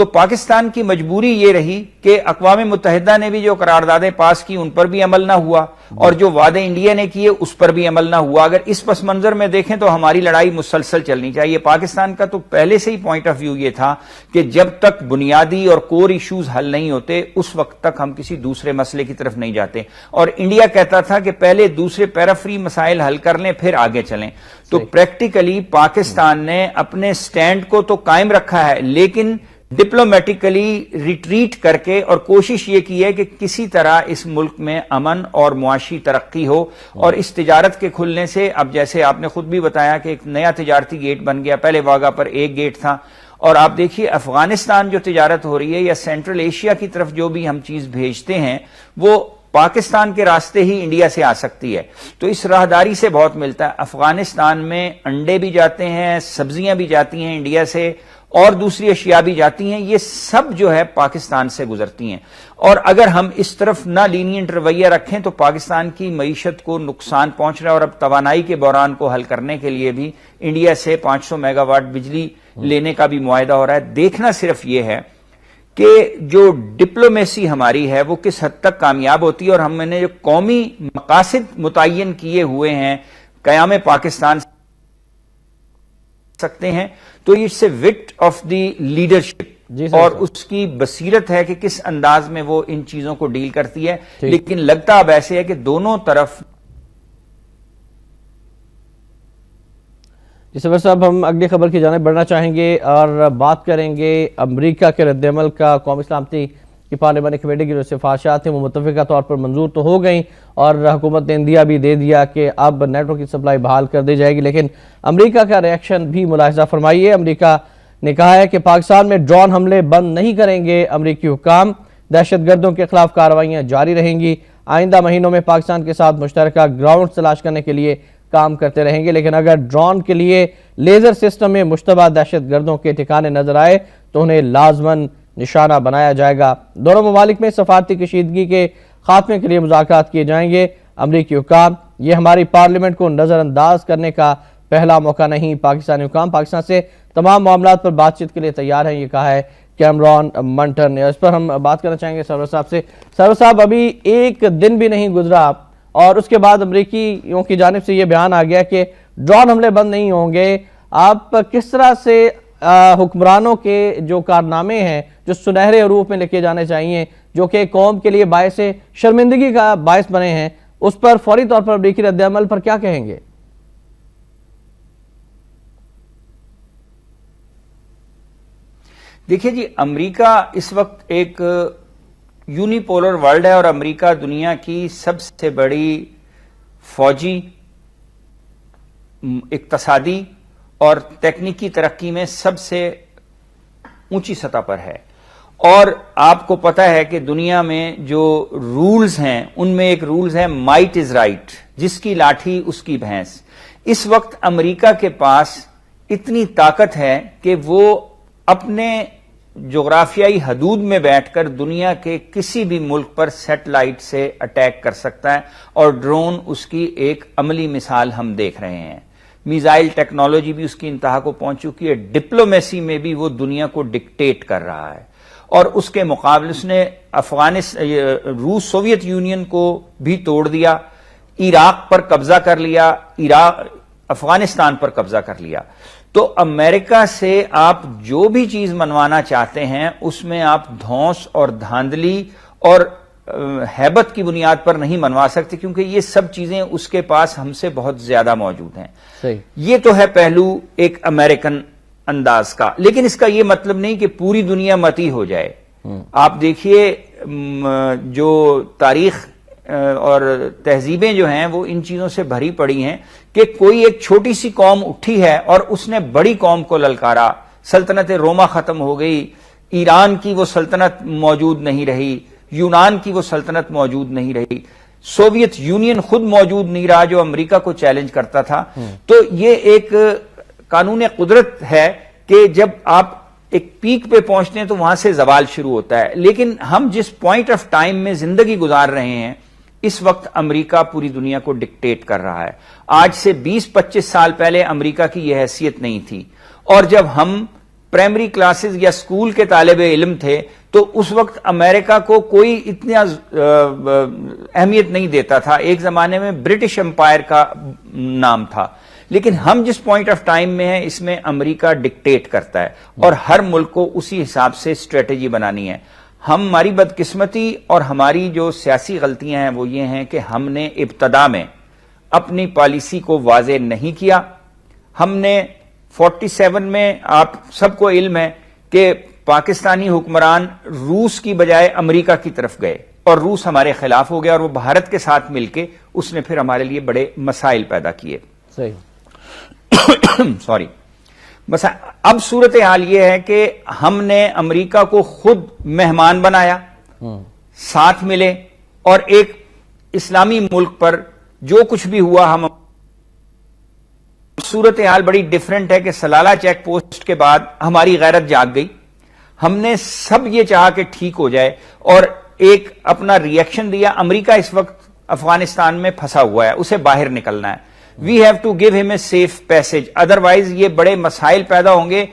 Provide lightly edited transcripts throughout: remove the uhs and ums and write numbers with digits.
تو پاکستان کی مجبوری یہ رہی کہ اقوام متحدہ نے بھی جو قراردادیں پاس کی ان پر بھی عمل نہ ہوا اور جو وعدے انڈیا نے کیے اس پر بھی عمل نہ ہوا. اگر اس پس منظر میں دیکھیں تو ہماری لڑائی مسلسل چلنی چاہیے. پاکستان کا تو پہلے سے ہی پوائنٹ آف ویو یہ تھا کہ جب تک بنیادی اور کور ایشوز حل نہیں ہوتے اس وقت تک ہم کسی دوسرے مسئلے کی طرف نہیں جاتے, اور انڈیا کہتا تھا کہ پہلے دوسرے پیرافری مسائل حل کر لیں پھر آگے چلیں. تو پریکٹیکلی پاکستان نے اپنے سٹینڈ کو تو قائم رکھا ہے لیکن ڈپلومیٹیکلی ریٹریٹ کر کے اور کوشش یہ کی ہے کہ کسی طرح اس ملک میں امن اور معاشی ترقی ہو. اور اس تجارت کے کھلنے سے اب جیسے آپ نے خود بھی بتایا کہ ایک نیا تجارتی گیٹ بن گیا, پہلے واگا پر ایک گیٹ تھا, اور آپ دیکھیے افغانستان جو تجارت ہو رہی ہے یا سینٹرل ایشیا کی طرف جو بھی ہم چیز بھیجتے ہیں وہ پاکستان کے راستے ہی انڈیا سے آ سکتی ہے. تو اس راہداری سے بہت ملتا ہے. افغانستان میں انڈے بھی جاتے ہیں, سبزیاں بھی جاتی ہیں انڈیا سے, اور دوسری اشیاء بھی جاتی ہیں, یہ سب جو ہے پاکستان سے گزرتی ہیں. اور اگر ہم اس طرف نہ لینینٹ رویہ رکھیں تو پاکستان کی معیشت کو نقصان پہنچ رہا ہے. اور اب توانائی کے بحران کو حل کرنے کے لیے بھی انڈیا سے 500 میگا واٹ بجلی لینے کا بھی معاہدہ ہو رہا ہے. دیکھنا صرف یہ ہے کہ جو ڈپلومیسی ہماری ہے وہ کس حد تک کامیاب ہوتی ہے, اور ہم نے جو قومی مقاصد متعین کیے ہوئے ہیں قیام پاکستان سکتے ہیں, تو it's a what of the leadership اور اس کی بصیرت ہے کہ کس انداز میں وہ ان چیزوں کو ڈیل کرتی ہے. لیکن لگتا اب ایسے ہے کہ دونوں طرف. جی صبر صاحب, ہم اگلی خبر کی جانب بڑھنا چاہیں گے اور بات کریں گے امریکہ کے رد عمل کا. قومی سلامتی کی پارلیمانی کمیٹی کی جو سفارشات ہیں وہ متفقہ طور پر منظور تو ہو گئیں اور حکومت نے اندیا بھی دے دیا کہ اب نیٹو کی سپلائی بحال کر دی جائے گی, لیکن امریکہ کا ری ایکشن بھی ملاحظہ فرمائیے. امریکہ نے کہا ہے کہ پاکستان میں ڈرون حملے بند نہیں کریں گے امریکی حکام, دہشت گردوں کے خلاف کارروائیاں جاری رہیں گی, آئندہ مہینوں میں پاکستان کے ساتھ مشترکہ گراؤنڈ تلاش کرنے کے لیے کام کرتے رہیں گے, لیکن اگر ڈرون کے لیے لیزر سسٹم میں مشتبہ دہشت گردوں کے ٹھکانے نظر آئے تو انہیں لازماً نشانہ بنایا جائے گا. دونوں ممالک میں سفارتی کشیدگی کے خاتمے کے لیے مذاکرات کیے جائیں گے. امریکی حکام, یہ ہماری پارلیمنٹ کو نظر انداز کرنے کا پہلا موقع نہیں. پاکستانی حکام پاکستان سے تمام معاملات پر بات چیت کے لیے تیار ہیں, یہ کہا ہے کیمرون منٹر نے. اس پر ہم بات کرنا چاہیں گے سرور صاحب سے. سرور صاحب, ابھی ایک دن بھی نہیں گزرا اور اس کے بعد امریکیوں کی جانب سے یہ بیان آ گیا کہ ڈرون حملے بند نہیں ہوں گے. آپ کس طرح سے حکمرانوں کے جو کارنامے ہیں جو سنہرے حروف میں لکھے جانے چاہیے, جو کہ قوم کے لیے باعث شرمندگی کا باعث بنے ہیں, اس پر فوری طور پر امریکی رد عمل پر کیا کہیں گے؟ دیکھیے جی, امریکہ اس وقت ایک یونیپولر ورلڈ ہے اور امریکہ دنیا کی سب سے بڑی فوجی, اقتصادی اور تکنیکی ترقی میں سب سے اونچی سطح پر ہے. اور آپ کو پتا ہے کہ دنیا میں جو رولز ہیں ان میں ایک رولز ہے مائٹ از رائٹ, جس کی لاٹھی اس کی بھینس. اس وقت امریکہ کے پاس اتنی طاقت ہے کہ وہ اپنے جغرافیائی حدود میں بیٹھ کر دنیا کے کسی بھی ملک پر سیٹلائٹ سے اٹیک کر سکتا ہے, اور ڈرون اس کی ایک عملی مثال ہم دیکھ رہے ہیں. میزائل ٹیکنالوجی بھی اس کی انتہا کو پہنچ چکی ہے. ڈپلومیسی میں بھی وہ دنیا کو ڈکٹیٹ کر رہا ہے, اور اس کے مقابلے اس نے روس سوویت یونین کو بھی توڑ دیا, عراق پر قبضہ کر لیا, افغانستان پر قبضہ کر لیا. تو امریکہ سے آپ جو بھی چیز منوانا چاہتے ہیں اس میں آپ دھونس اور دھاندلی اور ہیبت کی بنیاد پر نہیں منوا سکتے, کیونکہ یہ سب چیزیں اس کے پاس ہم سے بہت زیادہ موجود ہیں. یہ تو ہے پہلو ایک امریکن انداز کا, لیکن اس کا یہ مطلب نہیں کہ پوری دنیا متی ہو جائے. آپ دیکھیے جو تاریخ اور تہذیبیں جو ہیں وہ ان چیزوں سے بھری پڑی ہیں کہ کوئی ایک چھوٹی سی قوم اٹھی ہے اور اس نے بڑی قوم کو للکارا, سلطنت روما ختم ہو گئی, ایران کی وہ سلطنت موجود نہیں رہی, یونان کی وہ سلطنت موجود نہیں رہی, سوویت یونین خود موجود نہیں رہا جو امریکہ کو چیلنج کرتا تھا. تو یہ ایک قانون قدرت ہے کہ جب آپ ایک پیک پہ پہنچتے ہیں تو وہاں سے زوال شروع ہوتا ہے. لیکن ہم جس پوائنٹ آف ٹائم میں زندگی گزار رہے ہیں اس وقت امریکہ پوری دنیا کو ڈکٹیٹ کر رہا ہے. آج سے 20-25 سال پہلے امریکہ کی یہ حیثیت نہیں تھی, اور جب ہم پرائمری کلاسز یا اسکول کے طالب علم تھے تو اس وقت امریکہ کو کوئی اتنا اہمیت نہیں دیتا تھا. ایک زمانے میں برٹش امپائر کا نام تھا, لیکن ہم جس پوائنٹ آف ٹائم میں ہیں اس میں امریکہ ڈکٹیٹ کرتا ہے اور ہر ملک کو اسی حساب سے اسٹریٹجی بنانی ہے. ہماری بدقسمتی اور ہماری جو سیاسی غلطیاں ہیں وہ یہ ہیں کہ ہم نے ابتدا میں اپنی پالیسی کو واضح نہیں کیا. ہم نے 47 میں آپ سب کو علم ہے کہ پاکستانی حکمران روس کی بجائے امریکہ کی طرف گئے اور روس ہمارے خلاف ہو گیا اور وہ بھارت کے ساتھ مل کے اس نے پھر ہمارے لیے بڑے مسائل پیدا کیے. سوری. بس اب صورتحال یہ ہے کہ ہم نے امریکہ کو خود مہمان بنایا, ساتھ ملے اور ایک اسلامی ملک پر جو کچھ بھی ہوا ہم صورتحال بڑی ڈیفرنٹ ہے کہ سلالہ چیک پوسٹ کے بعد ہماری غیرت جاگ گئی. ہم نے سب یہ چاہا کہ ٹھیک ہو جائے اور ایک اپنا ریئیکشن دیا. امریکہ اس وقت افغانستان میں پھنسا ہوا ہے, اسے باہر نکلنا ہے. وی ہیو ٹو گیو ہم اے سیف پیسج, ادروائز یہ بڑے مسائل پیدا ہوں گے.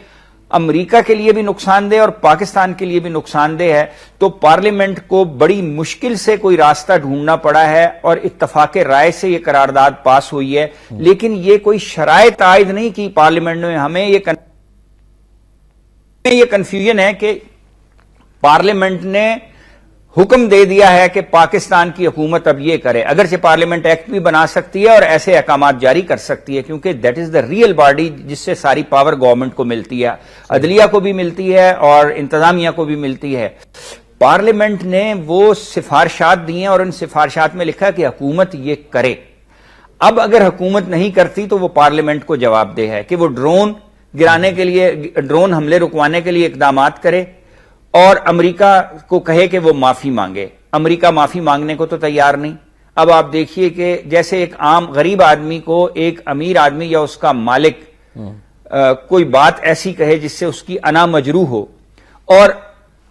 امریکہ کے لیے بھی نقصان دہ اور پاکستان کے لیے بھی نقصان دہ ہے. تو پارلیمنٹ کو بڑی مشکل سے کوئی راستہ ڈھونڈنا پڑا ہے اور اتفاق رائے سے یہ قرارداد پاس ہوئی ہے. لیکن یہ کوئی شرائط عائد نہیں کی پارلیمنٹ میں. ہمیں یہ کنفیوژن ہے کہ پارلیمنٹ نے حکم دے دیا ہے کہ پاکستان کی حکومت اب یہ کرے. اگرچہ پارلیمنٹ ایکٹ بھی بنا سکتی ہے اور ایسے احکامات جاری کر سکتی ہے کیونکہ that is the real body جس سے ساری پاور گورنمنٹ کو ملتی ہے, عدلیہ کو بھی ملتی ہے اور انتظامیہ کو بھی ملتی ہے. پارلیمنٹ نے وہ سفارشات دی ہیں اور ان سفارشات میں لکھا کہ حکومت یہ کرے. اب اگر حکومت نہیں کرتی تو وہ پارلیمنٹ کو جواب دہ ہے کہ وہ ڈرون گرانے کے لیے, ڈرون حملے رکوانے کے لیے اقدامات کرے اور امریکہ کو کہے کہ وہ معافی مانگے. امریکہ معافی مانگنے کو تو تیار نہیں. اب آپ دیکھیے کہ جیسے ایک عام غریب آدمی کو ایک امیر آدمی یا اس کا مالک کوئی بات ایسی کہے جس سے اس کی انا مجروح ہو, اور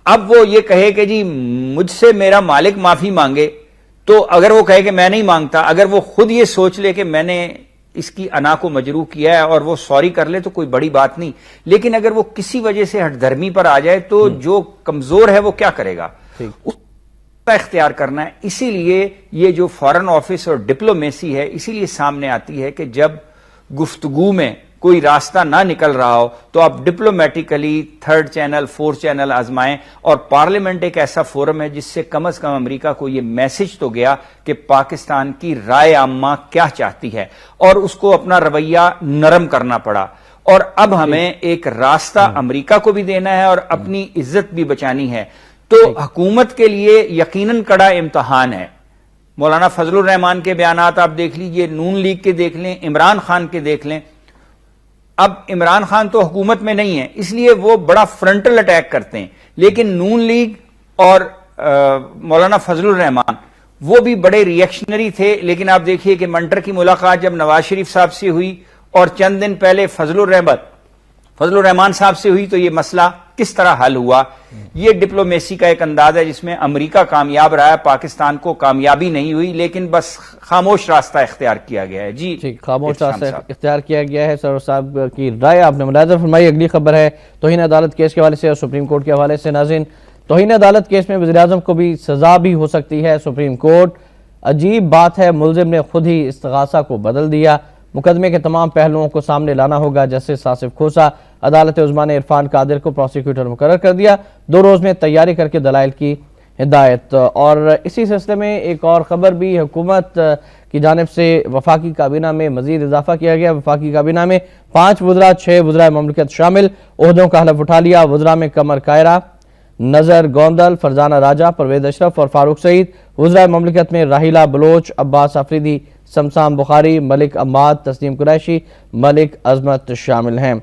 اب وہ یہ کہے کہ جی مجھ سے میرا مالک معافی مانگے, تو اگر وہ کہے کہ میں نہیں مانگتا, اگر وہ خود یہ سوچ لے کہ میں نے اس کی انا کو مجروح کیا ہے اور وہ سوری کر لے تو کوئی بڑی بات نہیں. لیکن اگر وہ کسی وجہ سے ہٹ دھرمی پر آ جائے تو جو کمزور ہے وہ کیا کرے گا, اس کا اختیار کرنا ہے. اسی لیے یہ جو فارن آفس اور ڈپلومیسی ہے اسی لیے سامنے آتی ہے کہ جب گفتگو میں کوئی راستہ نہ نکل رہا ہو تو آپ ڈپلومیٹیکلی تھرڈ چینل, فورتھ چینل آزمائیں. اور پارلیمنٹ ایک ایسا فورم ہے جس سے کم از کم امریکہ کو یہ میسج تو گیا کہ پاکستان کی رائے عامہ کیا چاہتی ہے اور اس کو اپنا رویہ نرم کرنا پڑا. اور اب ہمیں ایک راستہ امریکہ کو بھی دینا ہے اور اپنی عزت بھی بچانی ہے. تو حکومت کے لیے یقیناً کڑا امتحان ہے. مولانا فضل الرحمان کے بیانات آپ دیکھ لیجئے, نون لیگ کے دیکھ لیں, عمران خان کے دیکھ لیں. اب عمران خان تو حکومت میں نہیں ہے اس لیے وہ بڑا فرنٹل اٹیک کرتے ہیں, لیکن نون لیگ اور مولانا فضل الرحمان وہ بھی بڑے ریئیکشنری تھے. لیکن آپ دیکھیے کہ منٹر کی ملاقات جب نواز شریف صاحب سے ہوئی اور چند دن پہلے فضل الرحمان صاحب سے ہوئی تو یہ مسئلہ کس طرح حل ہوا. یہ ڈپلومیسی کا ایک انداز ہے جس میں امریکہ کامیاب رہا ہے, پاکستان کو کامیابی نہیں ہوئی لیکن بس خاموش راستہ اختیار کیا گیا ہے. جی خاموش راستہ اختیار کیا گیا ہے. سرور صاحب کی رائے آپ نے ملاحظہ فرمائی. اگلی خبر ہے توہین عدالت کیس کے حوالے سے اور سپریم کورٹ کے حوالے سے. ناظرین, توہین عدالت کیس میں وزیراعظم کو بھی سزا بھی ہو سکتی ہے. سپریم کورٹ, عجیب بات ہے, ملزم نے خود ہی استغاثہ کو بدل دیا. مقدمے کے تمام پہلوؤں کو سامنے لانا ہوگا. جسٹس آصف کھوسا, عدالت عظمیٰ نے عرفان قادر کو پروسیکیوٹر مقرر کر دیا. 2 روز میں تیاری کر کے دلائل کی ہدایت. اور اسی سلسلے میں ایک اور خبر بھی حکومت کی جانب سے وفاقی کابینہ میں مزید اضافہ کیا گیا. وفاقی کابینہ میں 5 وزراء 6 وزراء مملکت شامل. عہدوں کا حلف اٹھا لیا. وزراء میں قمر کائرہ, نظر گوندل, فرزانہ راجہ, پرویز اشرف اور فاروق سعید. وزراء مملکت میں راحیلہ بلوچ, عباس آفریدی, سمسام بخاری, ملک عماد, تسنیم قریشی, ملک عظمت شامل ہیں.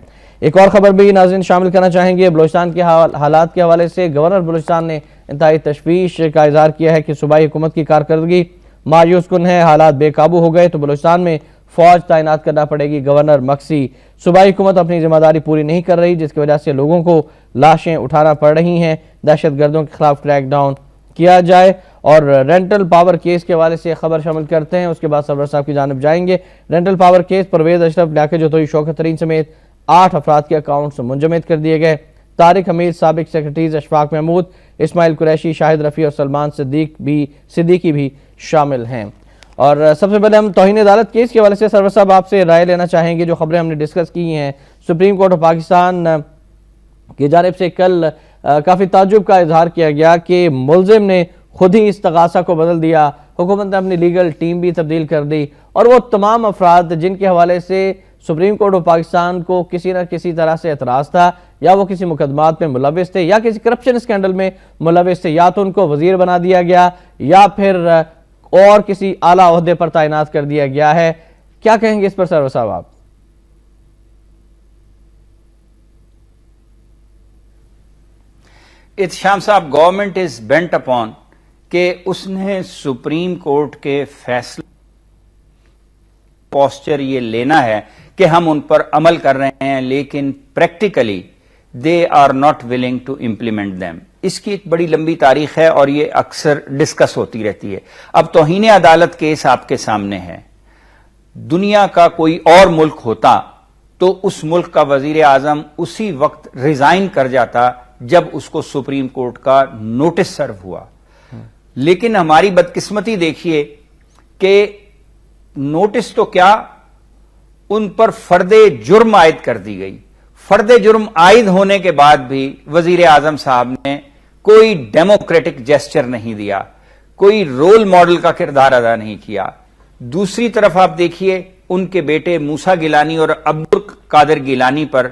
ایک اور خبر بھی ناظرین شامل کرنا چاہیں گے. بلوچستان کے حالات کے حوالے سے گورنر بلوچستان نے انتہائی تشویش کا اظہار کیا ہے کہ صوبائی حکومت کی کارکردگی مایوس کن ہے. حالات بے قابو ہو گئے تو بلوچستان میں فوج تعینات کرنا پڑے گی. گورنر مکسی, صوبائی حکومت اپنی ذمہ داری پوری نہیں کر رہی جس کی وجہ سے لوگوں کو لاشیں اٹھانا پڑ رہی ہیں. دہشت گردوں کے خلاف کریک ڈاؤن کیا جائے. اور رینٹل پاور کیس کے حوالے سے خبر شامل کرتے ہیں, اس کے بعد سرور صاحب کی جانب جائیں گے. رینٹل پاور کیس, پرویز اشرف, لیاقت جوہری, شوکت ترین سمیت 8 افراد کے اکاؤنٹس منجمد کر دیے گئے۔ طارق حمید، سابق سیکرٹریز اشفاق محمود، اسماعیل قریشی، شاہد رفیع اور سلمان صدیقی بھی شامل ہیں۔ اور سب سے پہلے ہم توہین عدالت کیس کے حوالے سے سرور صاحب آپ سے رائے لینا چاہیں گے۔ جو خبریں ہم نے ڈسکس کی ہیں، سپریم کورٹ آف پاکستان کی جانب سے کل کافی تعجب کا اظہار کیا گیا کہ ملزم نے خود ہی استغاثہ کو بدل دیا، حکومت نے اپنی لیگل ٹیم بھی تبدیل کر دی، اور وہ تمام افراد جن کے حوالے سے سپریم کورٹ آف پاکستان کو کسی نہ کسی طرح سے اعتراض تھا، یا وہ کسی مقدمات میں ملوث تھے یا کسی کرپشن اسکینڈل میں ملوث تھے، یا تو ان کو وزیر بنا دیا گیا یا پھر اور کسی اعلیٰ عہدے پر تعینات کر دیا گیا ہے۔ کیا کہیں گے اس پر سرور صاحب آپ؟ احتشام صاحب، گورنمنٹ از بینٹ اپون کہ اس نے سپریم کورٹ کے فیصلے پوسچر یہ لینا ہے کہ ہم ان پر عمل کر رہے ہیں، لیکن practically they are not willing to implement them. اس کی ایک بڑی لمبی تاریخ ہے اور یہ اکثر ڈسکس ہوتی رہتی ہے۔ اب توہین عدالت کیس آپ کے سامنے ہے۔ دنیا کا کوئی اور ملک ہوتا تو اس ملک کا وزیر اعظم اسی وقت ریزائن کر جاتا جب اس کو سپریم کورٹ کا نوٹس سرو ہوا، لیکن ہماری بدقسمتی دیکھیے کہ نوٹس تو کیا، ان پر فرد جرم عائد کر دی گئی۔ فرد جرم عائد ہونے کے بعد بھی وزیر اعظم صاحب نے کوئی ڈیموکریٹک جیسچر نہیں دیا، کوئی رول ماڈل کا کردار ادا نہیں کیا۔ دوسری طرف آپ دیکھیے ان کے بیٹے موسیٰ گیلانی اور عبدالقادر گیلانی پر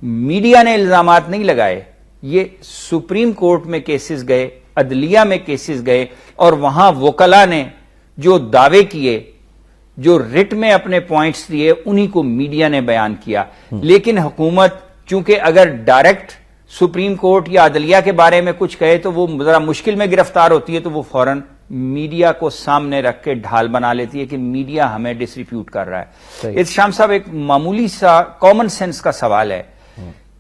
میڈیا نے الزامات نہیں لگائے، یہ سپریم کورٹ میں کیسز گئے، عدلیہ میں کیسز گئے، اور وہاں وکلاء نے جو دعوے کیے، جو رٹ میں اپنے پوائنٹس دیے، انہی کو میڈیا نے بیان کیا۔ لیکن حکومت چونکہ اگر ڈائریکٹ سپریم کورٹ یا عدلیہ کے بارے میں کچھ کہے تو وہ ذرا مشکل میں گرفتار ہوتی ہے، تو وہ فوراً میڈیا کو سامنے رکھ کے ڈھال بنا لیتی ہے کہ میڈیا ہمیں ڈسریپیوٹ کر رہا ہے۔ احتشام صاحب، ایک معمولی سا کامن سینس کا سوال ہے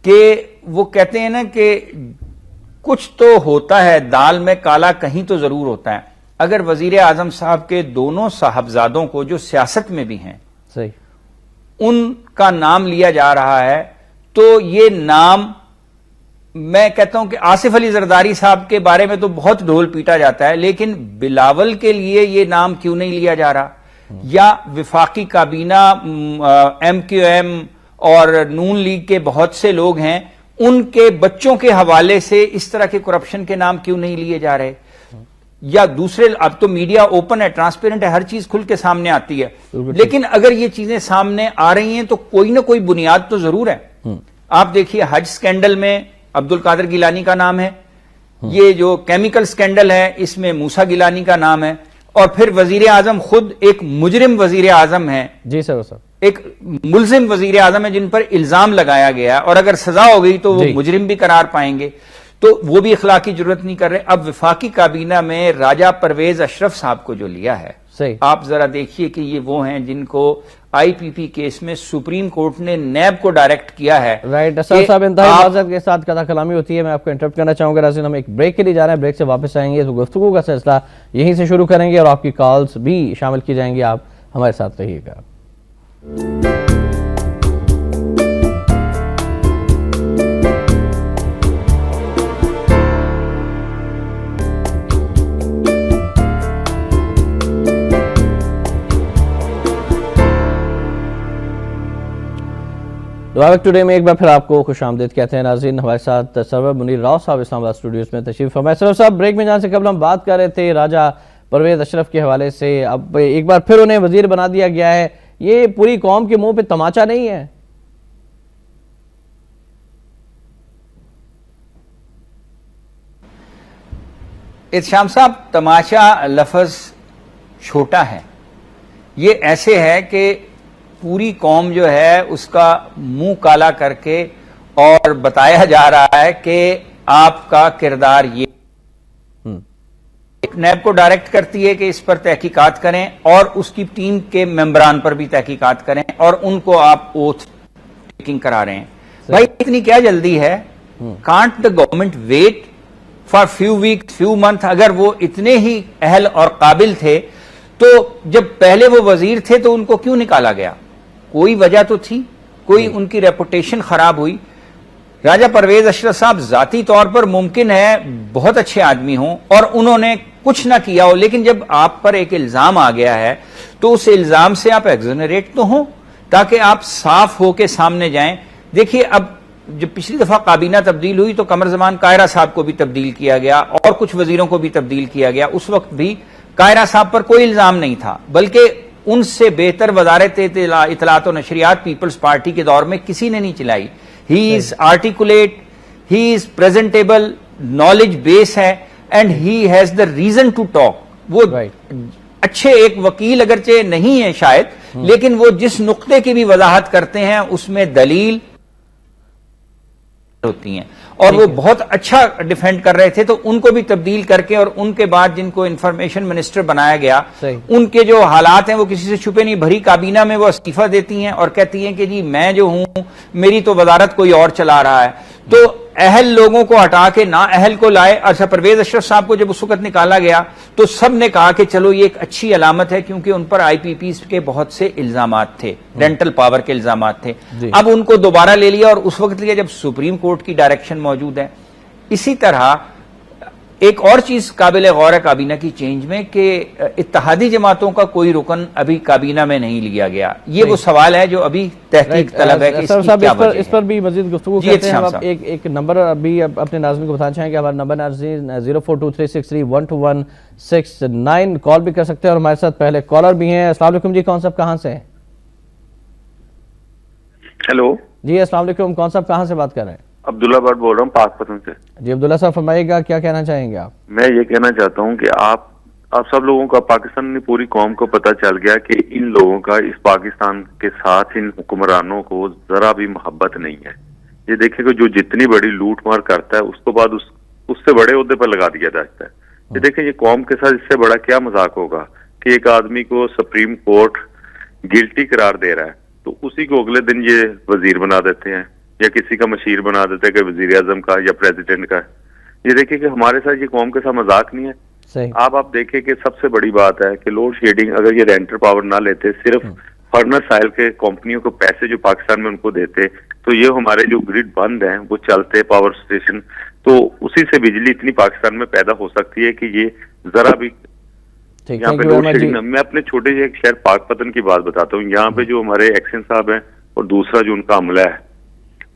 کہ وہ کہتے ہیں نا کہ کچھ تو ہوتا ہے دال میں، کالا کہیں تو ضرور ہوتا ہے۔ اگر وزیر اعظم صاحب کے دونوں صاحبزادوں کو جو سیاست میں بھی ہیں ان کا نام لیا جا رہا ہے، تو یہ نام، میں کہتا ہوں کہ آصف علی زرداری صاحب کے بارے میں تو بہت ڈھول پیٹا جاتا ہے، لیکن بلاول کے لیے یہ نام کیوں نہیں لیا جا رہا؟ یا وفاقی کابینہ ایم کیو ایم اور نون لیگ کے بہت سے لوگ ہیں، ان کے بچوں کے حوالے سے اس طرح کے کرپشن کے نام کیوں نہیں لیے جا رہے؟ یا دوسرے، اب تو میڈیا اوپن ہے، ٹرانسپیرنٹ ہے، ہر چیز کھل کے سامنے آتی ہے، لیکن اگر یہ چیزیں سامنے آ رہی ہیں تو کوئی نہ کوئی بنیاد تو ضرور ہے۔ آپ دیکھیے حج سکینڈل میں عبدالقادر گیلانی کا نام ہے، یہ جو کیمیکل سکینڈل ہے اس میں موسیٰ گیلانی کا نام ہے، اور پھر وزیر اعظم خود ایک مجرم وزیر اعظم ہے، جی سر، ایک ملزم وزیر اعظم ہے جن پر الزام لگایا گیا، اور اگر سزا ہو گئی تو وہ مجرم بھی قرار پائیں گے، تو وہ بھی اخلاقی جرات نہیں کر رہے۔ اب وفاقی کابینہ میں راجہ پرویز اشرف صاحب کو جو لیا ہے، آپ ذرا دیکھیے کہ یہ وہ ہیں جن کو آئی پی پی کیس میں سپریم کورٹ نے نیب کو ڈائریکٹ کیا ہے۔ رائٹ، اسد صاحب انتہائی معذرت کے ساتھ قطع کلامی ہوتی ہے، میں آپ کو انٹرپٹ کرنا چاہوں گا۔ ناظرین، ہم ایک بریک کے لیے جا رہے ہیں، بریک سے واپس آئیں گے تو گفتگو کا سلسلہ یہیں سے شروع کریں گے اور آپ کی کالز بھی شامل کی جائیں گی، آپ ہمارے ساتھ رہیے گا۔ دعا ٹوڈے میں ایک بار پھر آپ کو خوش آمدید کہتے ہیں۔ ناظرین، ہمارے ساتھ سرور منیر راؤ صاحب اسلام آباد اسٹوڈیوز میں تشریف فرمائے۔ سرور صاحب، بریک میں جانے سے قبل ہم بات کر رہے تھے راجہ پرویز اشرف کے حوالے سے، اب ایک بار پھر انہیں وزیر بنا دیا گیا ہے، یہ پوری قوم کے منہ پہ تماچا نہیں ہے؟ احتشام صاحب، تماشا لفظ چھوٹا ہے، یہ ایسے ہے کہ پوری قوم جو ہے اس کا منہ کالا کر کے اور بتایا جا رہا ہے کہ آپ کا کردار یہ نیب کو ڈائریکٹ کرتی ہے کہ اس پر تحقیقات کریں، اور اس کی ٹیم کے ممبران پر بھی تحقیقات کریں، اور ان کو آپ اوتھ ٹیکنگ کرا رہے ہیں۔ بھائی اتنی کیا جلدی ہے؟ Can't the government wait for few weeks, few month? اگر وہ اتنے ہی اہل اور قابل تھے تو جب پہلے وہ وزیر تھے تو ان کو کیوں نکالا گیا؟ کوئی وجہ تو تھی۔ کوئی ان کی ریپوٹیشن خراب ہوئی. راجہ پرویز اشرف صاحب ذاتی طور پر ممکن ہے بہت اچھے آدمی ہوں اور انہوں نے کچھ نہ کیا ہو، لیکن جب آپ پر ایک الزام آ گیا ہے تو اس الزام سے آپ ایگزونریٹ تو ہوں تاکہ آپ صاف ہو کے سامنے جائیں. دیکھیے اب جب پچھلی دفعہ کابینہ تبدیل ہوئی تو قمر زمان قاہرہ صاحب کو بھی تبدیل کیا گیا اور کچھ وزیروں کو بھی تبدیل کیا گیا. اس وقت بھی قاہرہ صاحب پر کوئی الزام نہیں تھا، بلکہ ان سے بہتر وزارت اطلاعات و نشریات پیپلز پارٹی کے دور میں کسی نے نہیں چلائی. He is articulate, he is presentable, knowledge base ہے and he has the reason to talk. وہ اچھے ایک وکیل اگرچہ نہیں ہے شاید، لیکن وہ جس نقطے کی بھی وضاحت کرتے ہیں اس میں دلیل ہوتی ہیں اور وہ بہت اچھا ڈیفینڈ کر رہے تھے. تو ان کو بھی تبدیل کر کے اور ان کے بعد جن کو انفارمیشن منسٹر بنایا گیا ان کے جو حالات ہیں وہ کسی سے چھپے نہیں. بھری کابینہ میں وہ استعفیٰ دیتی ہیں اور کہتی ہیں کہ جی میں جو ہوں میری تو وزارت کوئی اور چلا رہا ہے. تو اہل لوگوں کو ہٹا کے نا اہل کو لائے. اچھا پرویز اشرف صاحب کو جب اس وقت نکالا گیا تو سب نے کہا کہ چلو یہ ایک اچھی علامت ہے کیونکہ ان پر آئی پی پیز کے بہت سے الزامات تھے، رینٹل پاور کے الزامات تھے. اب ان کو دوبارہ لے لیا اور اس وقت لیا جب سپریم کورٹ کی ڈائریکشن موجود ہے. اسی طرح ایک اور چیز قابل غور ہے کابینہ کی چینج میں کہ اتحادی جماعتوں کا کوئی رکن ابھی کابینہ میں نہیں لیا گیا. یہ وہ سوال ہے جو ابھی تحقیق طلب ہے کہ اس پر بھی مزید گفتگو کرتے ہیں. ایک نمبر ابھی اپنے ناظرین کو بتانا چاہیں کہ ہمارا نمبر 0423631269 کال بھی کر سکتے ہیں اور ہمارے ساتھ پہلے کالر بھی ہیں. السلام علیکم جی، کون صاحب کہاں سے ہیں؟ ہیلو جی السلام علیکم، کون صاحب کہاں سے بات کر رہے ہیں؟ عبداللہ بٹ بول رہا ہوں پاک پتن سے. جی عبداللہ صاحب فرمائیے گا، کیا کہنا چاہیں گے آپ؟ میں یہ کہنا چاہتا ہوں کہ آپ سب لوگوں کا، پاکستان پوری قوم کو پتہ چل گیا کہ ان لوگوں کا اس پاکستان کے ساتھ ان حکمرانوں کو ذرا بھی محبت نہیں ہے. یہ دیکھیں کہ جو جتنی بڑی لوٹ مار کرتا ہے اس کو بعد اس سے بڑے عہدے پر لگا دیا جاتا ہے. یہ دیکھیں یہ قوم کے ساتھ اس سے بڑا کیا مذاق ہوگا کہ ایک آدمی کو سپریم کورٹ گلٹی قرار دے رہا ہے تو اسی کو اگلے دن یہ وزیر بنا دیتے ہیں یا کسی کا مشیر بنا دیتے ہیں کہ وزیر اعظم کا یا پریزیڈنٹ کا. یہ دیکھیں کہ ہمارے ساتھ یہ قوم کے ساتھ مذاق نہیں ہے. آپ دیکھیں کہ سب سے بڑی بات ہے کہ لوڈ شیڈنگ اگر یہ رینٹر پاور نہ لیتے، صرف فرنر سائل کے کمپنیوں کو پیسے جو پاکستان میں ان کو دیتے تو یہ ہمارے جو گریڈ بند ہیں وہ چلتے پاور سٹیشن، تو اسی سے بجلی اتنی پاکستان میں پیدا ہو سکتی ہے کہ یہ ذرا بھی یہاں پہ لوڈ شیڈنگ. میں اپنے چھوٹے سے ایک شہر پاک پتن کی بات بتاتا ہوں. یہاں پہ جو ہمارے ایکشن صاحب ہیں اور دوسرا جو ان کا عملہ ہے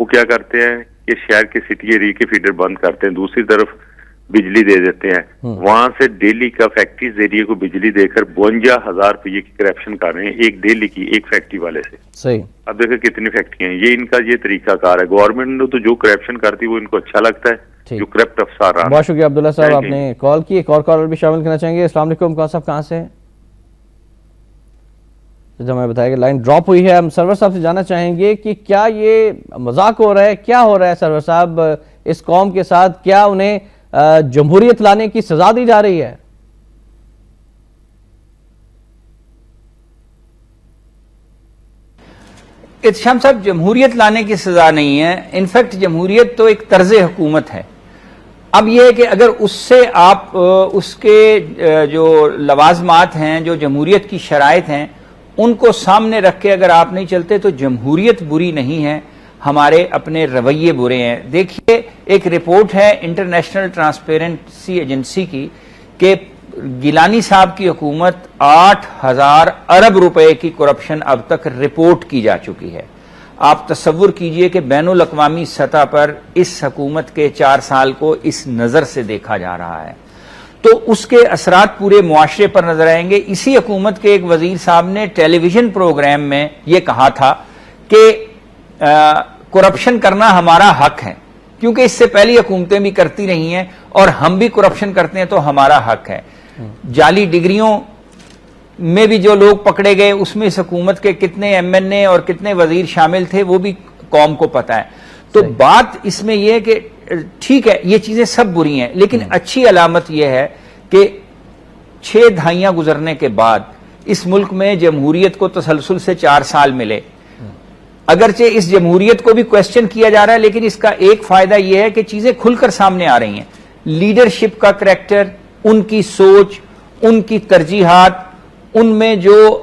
وہ کیا کرتے ہیں کہ شہر کے سٹی ایریا کے فیڈر بند کرتے ہیں، دوسری طرف بجلی دے دیتے ہیں. وہاں سے ڈیلی کا فیکٹریز ایریا کو بجلی دے کر 52,000 روپئے کی کرپشن کر رہے ہیں ایک ڈیلی کی، ایک فیکٹری والے سے. صحیح. اب دیکھیں کتنی فیکٹریاں ہیں. یہ ان کا یہ طریقہ کار ہے. گورنمنٹ نے تو جو کرپشن کرتی وہ ان کو اچھا لگتا ہے، جو کرپٹ افسر رہا. بہت شکریہ عبداللہ صاحب، آپ نے کال کی. ایک اور کالر بھی شامل کرنا چاہیں گے. السلام علیکم، کون صاحب کہاں سے ہیں؟ جب ہمیں بتایا کہ لائن ڈراپ ہوئی ہے. ہم سرور صاحب سے جاننا چاہیں گے کہ کیا یہ مذاق ہو رہا ہے، کیا ہو رہا ہے سرور صاحب اس قوم کے ساتھ؟ کیا انہیں جمہوریت لانے کی سزا دی جا رہی ہے؟ احتشام صاحب، جمہوریت لانے کی سزا نہیں ہے. انفیکٹ جمہوریت تو ایک طرز حکومت ہے. اب یہ ہے کہ اگر اس سے آپ اس کے جو لوازمات ہیں، جو جمہوریت کی شرائط ہیں، ان کو سامنے رکھ کے اگر آپ نہیں چلتے تو جمہوریت بری نہیں ہے، ہمارے اپنے رویے برے ہیں. دیکھیے ایک رپورٹ ہے انٹرنیشنل ٹرانسپیرنسی ایجنسی کی کہ گیلانی صاحب کی حکومت 8,000 ارب روپے کی کرپشن اب تک رپورٹ کی جا چکی ہے. آپ تصور کیجئے کہ بین الاقوامی سطح پر اس حکومت کے 4 سال کو اس نظر سے دیکھا جا رہا ہے تو اس کے اثرات پورے معاشرے پر نظر آئیں گے. اسی حکومت کے ایک وزیر صاحب نے ٹیلی ویژن پروگرام میں یہ کہا تھا کہ کرپشن کرنا ہمارا حق ہے کیونکہ اس سے پہلی حکومتیں بھی کرتی رہی ہیں اور ہم بھی کرپشن کرتے ہیں تو ہمارا حق ہے. جعلی ڈگریوں میں بھی جو لوگ پکڑے گئے اس میں اس حکومت کے کتنے ایم این اے اور کتنے وزیر شامل تھے وہ بھی قوم کو پتہ ہے. تو بات اس میں یہ ہے کہ ٹھیک ہے یہ چیزیں سب بری ہیں لیکن اچھی علامت یہ ہے کہ 6 دہائیاں گزرنے کے بعد اس ملک میں جمہوریت کو تسلسل سے 4 سال ملے. اگرچہ اس جمہوریت کو بھی کویسچن کیا جا رہا ہے لیکن اس کا ایک فائدہ یہ ہے کہ چیزیں کھل کر سامنے آ رہی ہیں. لیڈرشپ کا کریکٹر، ان کی سوچ، ان کی ترجیحات، ان میں جو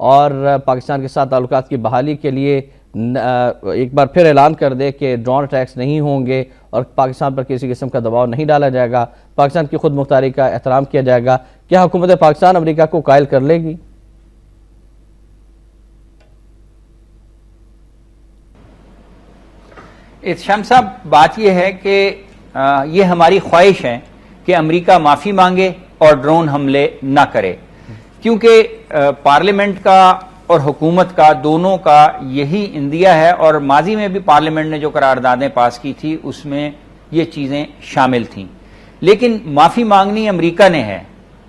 اور پاکستان کے ساتھ تعلقات کی بحالی کے لیے ایک بار پھر اعلان کر دے کہ ڈرون اٹیکس نہیں ہوں گے اور پاکستان پر کسی قسم کا دباؤ نہیں ڈالا جائے گا، پاکستان کی خود مختاری کا احترام کیا جائے گا، کیا حکومت پاکستان امریکہ کو قائل کر لے گی؟ احتشام صاحب، بات یہ ہے کہ یہ ہماری خواہش ہے کہ امریکہ معافی مانگے اور ڈرون حملے نہ کرے، کیونکہ پارلیمنٹ کا اور حکومت کا دونوں کا یہی اندیہ ہے، اور ماضی میں بھی پارلیمنٹ نے جو قراردادیں پاس کی تھی اس میں یہ چیزیں شامل تھیں، لیکن معافی مانگنی امریکہ نے ہے۔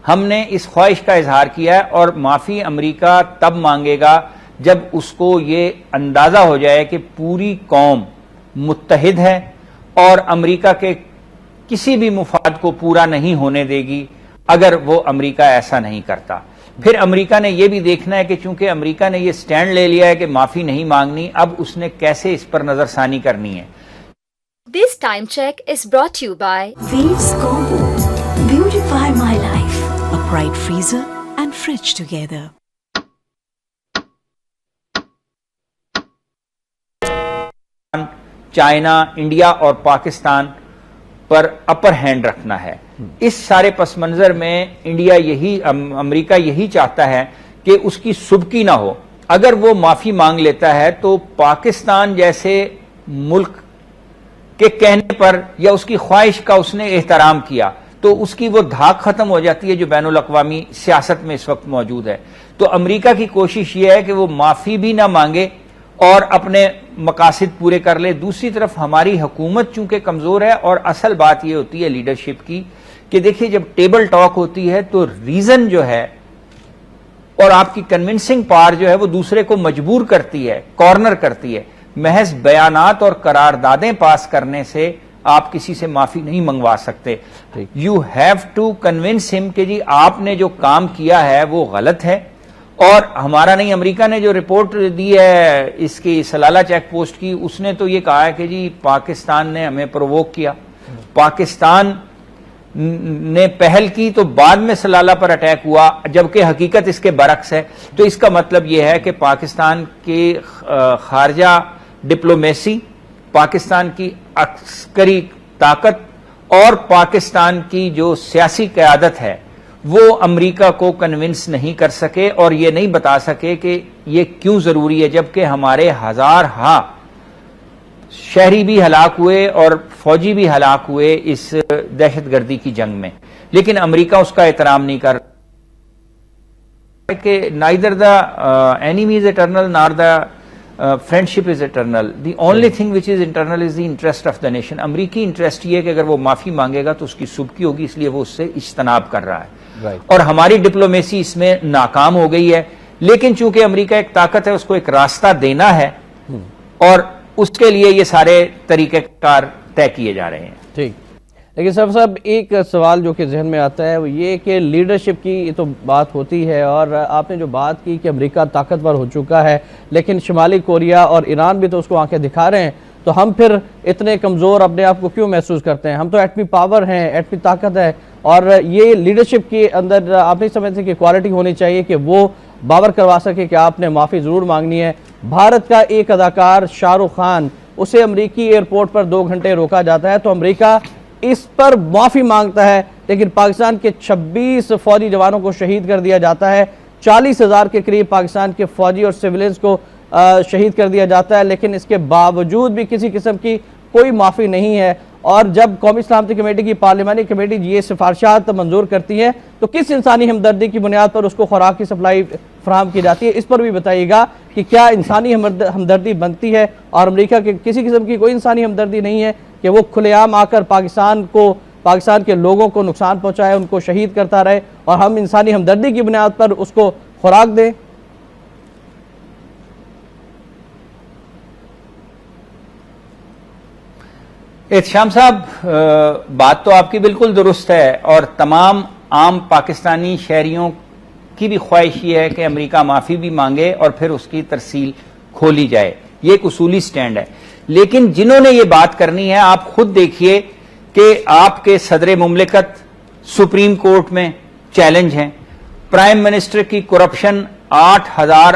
ہم نے اس خواہش کا اظہار کیا ہے اور معافی امریکہ تب مانگے گا جب اس کو یہ اندازہ ہو جائے کہ پوری قوم متحد ہے اور امریکہ کے کسی بھی مفاد کو پورا نہیں ہونے دے گی اگر وہ امریکہ ایسا نہیں کرتا۔ پھر امریکہ نے یہ بھی دیکھنا ہے کہ چونکہ امریکہ نے یہ سٹینڈ لے لیا ہے کہ معافی نہیں مانگنی، اب اس نے کیسے اس پر نظر ثانی کرنی ہے۔ This time check is brought to you by Waves Combo. Beautify my life. A bright freezer and fridge together. China, India اور پاکستان پر اپر ہینڈ رکھنا ہے۔ اس سارے پس منظر میں امریکہ یہی چاہتا ہے کہ اس کی سبکی نہ ہو۔ اگر وہ معافی مانگ لیتا ہے تو پاکستان جیسے ملک کے کہنے پر یا اس کی خواہش کا اس نے احترام کیا تو اس کی وہ دھاک ختم ہو جاتی ہے جو بین الاقوامی سیاست میں اس وقت موجود ہے۔ تو امریکہ کی کوشش یہ ہے کہ وہ معافی بھی نہ مانگے اور اپنے مقاصد پورے کر لے۔ دوسری طرف ہماری حکومت چونکہ کمزور ہے، اور اصل بات یہ ہوتی ہے لیڈرشپ کی کہ دیکھیے جب ٹیبل ٹاک ہوتی ہے تو ریزن جو ہے اور آپ کی کنونسنگ پاور جو ہے وہ دوسرے کو مجبور کرتی ہے، کارنر کرتی ہے۔ محض بیانات اور قراردادیں پاس کرنے سے آپ کسی سے معافی نہیں منگوا سکتے۔ یو ہیو ٹو کنونس ہم کہ جی آپ نے جو کام کیا ہے وہ غلط ہے، اور ہمارا نہیں، امریکہ نے جو رپورٹ دی ہے اس کی سلالہ چیک پوسٹ کی، اس نے تو یہ کہا ہے کہ جی پاکستان نے ہمیں پرووک کیا، پاکستان نے پہل کی تو بعد میں سلالہ پر اٹیک ہوا، جبکہ حقیقت اس کے برعکس ہے۔ تو اس کا مطلب یہ ہے کہ پاکستان کی خارجہ ڈپلومیسی، پاکستان کی عسکری طاقت اور پاکستان کی جو سیاسی قیادت ہے وہ امریکہ کو کنونس نہیں کر سکے اور یہ نہیں بتا سکے کہ یہ کیوں ضروری ہے، جبکہ ہمارے ہزارہا شہری بھی ہلاک ہوئے اور فوجی بھی ہلاک ہوئے اس دہشت گردی کی جنگ میں، لیکن امریکہ اس کا احترام نہیں کر کہ neither the enemy is eternal nor the friendship is eternal. The only thing which is eternal is the interest of the nation. امریکی انٹرسٹ یہ ہے کہ اگر وہ معافی مانگے گا تو اس کی سبکی ہوگی، اس لیے وہ اس سے اجتناب کر رہا ہے، اور ہماری ڈپلومیسی اس میں ناکام ہو گئی ہے۔ لیکن چونکہ امریکہ ایک طاقت ہے، اس کو ایک راستہ دینا ہے اور اس کے لیے یہ سارے طریقہ کار طے کیے جا رہے ہیں۔ ٹھیک، لیکن صاحب ایک سوال جو کہ ذہن میں آتا ہے وہ یہ کہ لیڈرشپ کی یہ تو بات ہوتی ہے، اور آپ نے جو بات کی کہ امریکہ طاقتور ہو چکا ہے، لیکن شمالی کوریا اور ایران بھی تو اس کو آنکھیں دکھا رہے ہیں، تو ہم پھر اتنے کمزور اپنے آپ کو کیوں محسوس کرتے ہیں؟ ہم تو ایٹمی پاور ہیں، ایٹمی طاقت ہے، اور یہ لیڈرشپ کے اندر آپ نہیں سمجھتے کہ کوالٹی ہونی چاہیے کہ وہ باور کروا سکے کہ آپ نے معافی ضرور مانگنی ہے؟ بھارت کا ایک اداکار شاہ رخ خان، اسے امریکی ایئرپورٹ پر 2 گھنٹے روکا جاتا ہے تو امریکہ اس پر معافی مانگتا ہے، لیکن پاکستان کے 26 فوجی جوانوں کو شہید کر دیا جاتا ہے، 40,000 کے قریب پاکستان کے فوجی اور سیولینز کو شہید کر دیا جاتا ہے، لیکن اس کے باوجود بھی کسی قسم کی کوئی معافی نہیں ہے۔ اور جب قومی سلامتی کمیٹی کی پارلیمانی کمیٹی یہ سفارشات منظور کرتی ہے تو کس انسانی ہمدردی کی بنیاد پر اس کو خوراک کی سپلائی فراہم کی جاتی ہے؟ اس پر بھی بتائیے گا کہ کیا انسانی ہمدردی بنتی ہے؟ اور امریکہ کے کسی قسم کی کوئی انسانی ہمدردی نہیں ہے کہ وہ کھلے عام آ کر پاکستان کے لوگوں کو نقصان پہنچائے، ان کو شہید کرتا رہے، اور ہم انسانی ہمدردی کی بنیاد پر اس کو خوراک دیں؟ احتشام صاحب، بات تو آپ کی بالکل درست ہے، اور تمام عام پاکستانی شہریوں کی بھی خواہش یہ ہے کہ امریکہ معافی بھی مانگے اور پھر اس کی ترسیل کھولی جائے، یہ ایک اصولی سٹینڈ ہے۔ لیکن جنہوں نے یہ بات کرنی ہے، آپ خود دیکھیے کہ آپ کے صدر مملکت سپریم کورٹ میں چیلنج ہیں، پرائم منسٹر کی کرپشن 8,000